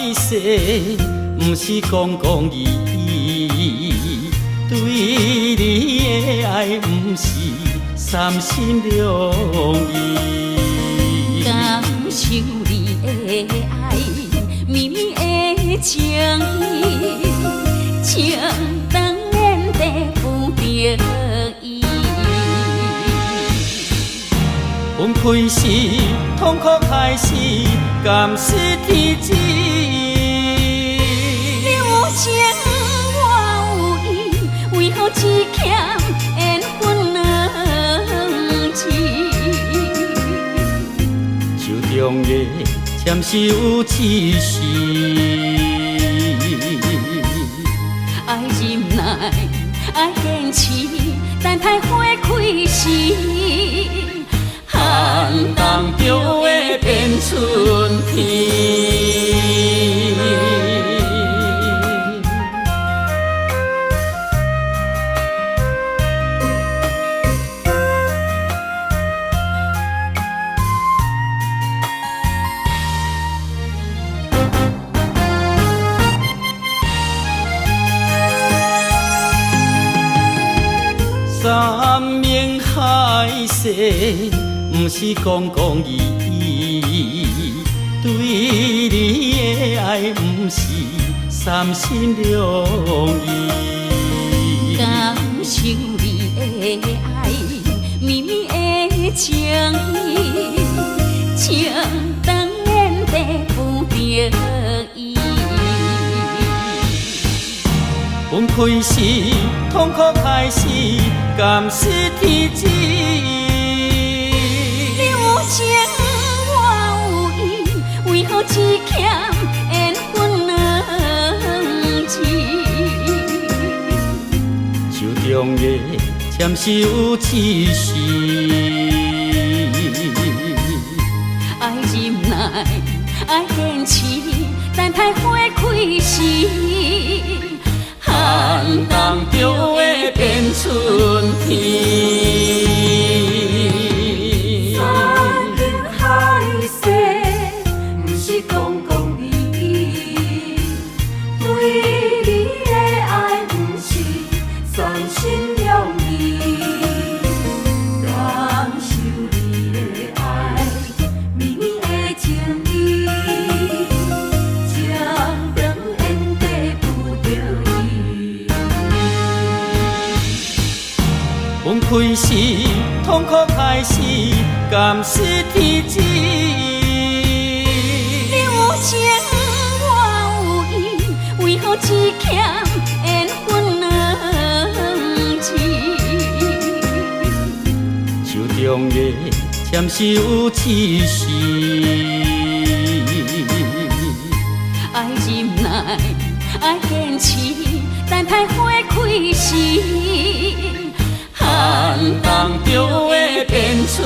歹势，不是讲讲义义，对你的爱不是三心两意。感受你的爱，绵绵的情意，情当然地不得已。分开时，痛苦开始，甘是天知。你有情我有意，为何只欠缘分两字？手中的签是有刺丝，爱忍耐，爱坚持，等待花开时。寒冬就会变春天。三面海誓，不是讲讲义义，对你的爱不是三心两意。感受你的爱，绵绵的情意，情当然地不得已。分开时，痛苦开始，甘是天知。你有情我有意，为何只欠缘分两字？手中的签是有刺丝，爱忍耐，爱坚持，等待花开时。寒冬就会变春天。山盟海誓，不是讲讲义义，对你的爱不是三心两意。感受你的爱，绵绵的情意，情当然地不得已。分开时，痛苦开始，甘是天知。你有情我有意，为何只欠缘分两字？手中的签是有刺丝，爱忍耐，爱坚持，等待花开时。寒冬就会变春